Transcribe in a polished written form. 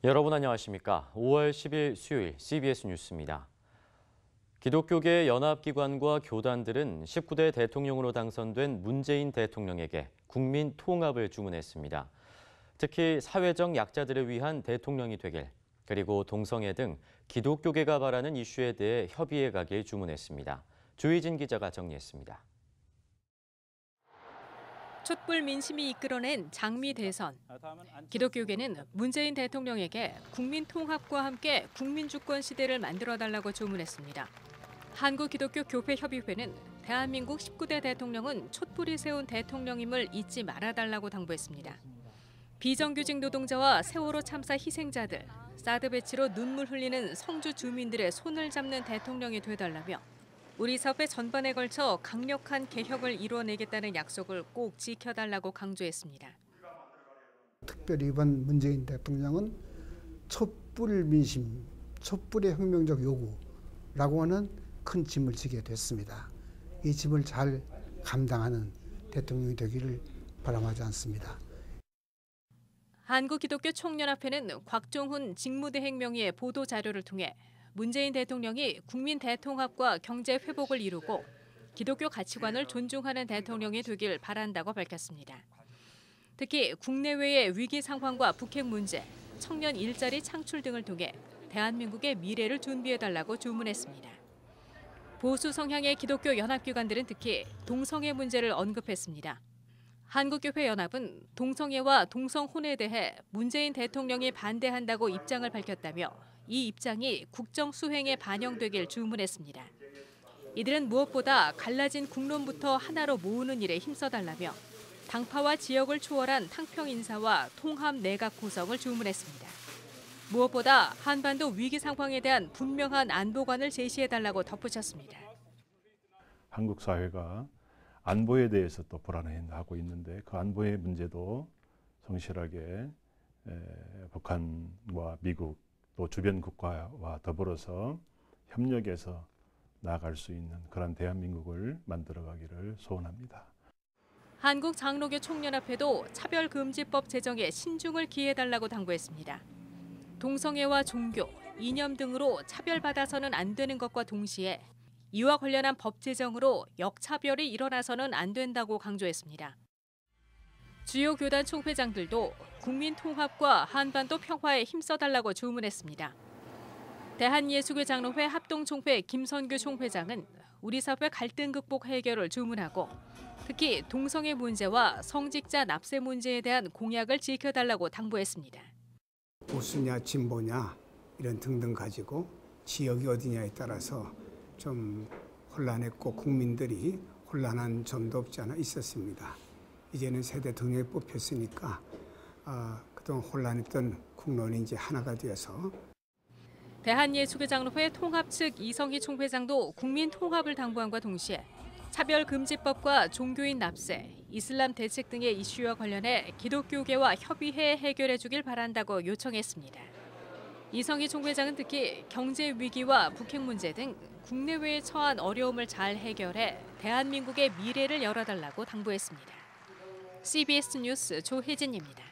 여러분 안녕하십니까? 5월 10일 수요일 CBS 뉴스입니다. 기독교계 연합기관과 교단들은 19대 대통령으로 당선된 문재인 대통령에게 국민 통합을 주문했습니다. 특히 사회적 약자들을 위한 대통령이 되길, 그리고 동성애 등 기독교계가 바라는 이슈에 대해 협의해 가길 주문했습니다. 조희진 기자가 정리했습니다. 촛불 민심이 이끌어낸 장미 대선. 기독교계는 문재인 대통령에게 국민 통합과 함께 국민 주권 시대를 만들어달라고 주문했습니다. 한국기독교교회협의회는 대한민국 19대 대통령은 촛불이 세운 대통령임을 잊지 말아달라고 당부했습니다. 비정규직 노동자와 세월호 참사 희생자들, 사드 배치로 눈물 흘리는 성주 주민들의 손을 잡는 대통령이 되달라며 우리 사회 전반에 걸쳐 강력한 개혁을 이뤄내겠다는 약속을 꼭 지켜달라고 강조했습니다. 특별히 이번 문재인 대통령은 촛불 민심, 촛불의 혁명적 요구라고 하는 큰 짐을 지게 됐습니다. 이 짐을 잘 감당하는 대통령이 되기를 바람하지 않습니다. 한국기독교총연합회는 곽종훈 직무대행 명의의 보도자료를 통해 문재인 대통령이 국민 대통합과 경제 회복을 이루고 기독교 가치관을 존중하는 대통령이 되길 바란다고 밝혔습니다. 특히 국내외의 위기 상황과 북핵 문제, 청년 일자리 창출 등을 통해 대한민국의 미래를 준비해달라고 주문했습니다. 보수 성향의 기독교 연합기관들은 특히 동성애 문제를 언급했습니다. 한국교회연합은 동성애와 동성혼에 대해 문재인 대통령이 반대한다고 입장을 밝혔다며 이 입장이 국정 수행에 반영되길 주문했습니다. 이들은 무엇보다 갈라진 국론부터 하나로 모으는 일에 힘써달라며 당파와 지역을 초월한 탕평 인사와 통합 내각 구성을 주문했습니다. 무엇보다 한반도 위기 상황에 대한 분명한 안보관을 제시해달라고 덧붙였습니다. 한국 사회가 안보에 대해서 또 불안해하고 있는데 그 안보의 문제도 성실하게 북한과 미국 또 주변 국가와 더불어서 협력해서 나아갈 수 있는 그런 대한민국을 만들어가기를 소원합니다. 한국장로교 총연합회도 차별금지법 제정에 신중을 기해달라고 당부했습니다. 동성애와 종교, 이념 등으로 차별받아서는 안 되는 것과 동시에 이와 관련한 법 제정으로 역차별이 일어나서는 안 된다고 강조했습니다. 주요 교단 총회장들도 국민 통합과 한반도 평화에 힘써달라고 주문했습니다. 대한예수교장로회 합동총회 김선규 총회장은 우리 사회 갈등 극복 해결을 주문하고 특히 동성애 문제와 성직자 납세 문제에 대한 공약을 지켜달라고 당부했습니다. 보수냐 진보냐 이런 등등 가지고 지역이 어디냐에 따라서 좀 혼란했고 국민들이 혼란한 점도 없지 않아 있었습니다. 이제는 새 대통령이 뽑혔으니까 그동안 혼란했던 국론이 이제 하나가 되어서 대한예수교장로회 통합 측 이성희 총회장도 국민 통합을 당부함과 동시에 차별금지법과 종교인 납세, 이슬람 대책 등의 이슈와 관련해 기독교계와 협의해 해결해 주길 바란다고 요청했습니다. 이성희 총회장은 특히 경제 위기와 북핵 문제 등 국내외에 처한 어려움을 잘 해결해 대한민국의 미래를 열어달라고 당부했습니다. CBS 뉴스 조혜진입니다.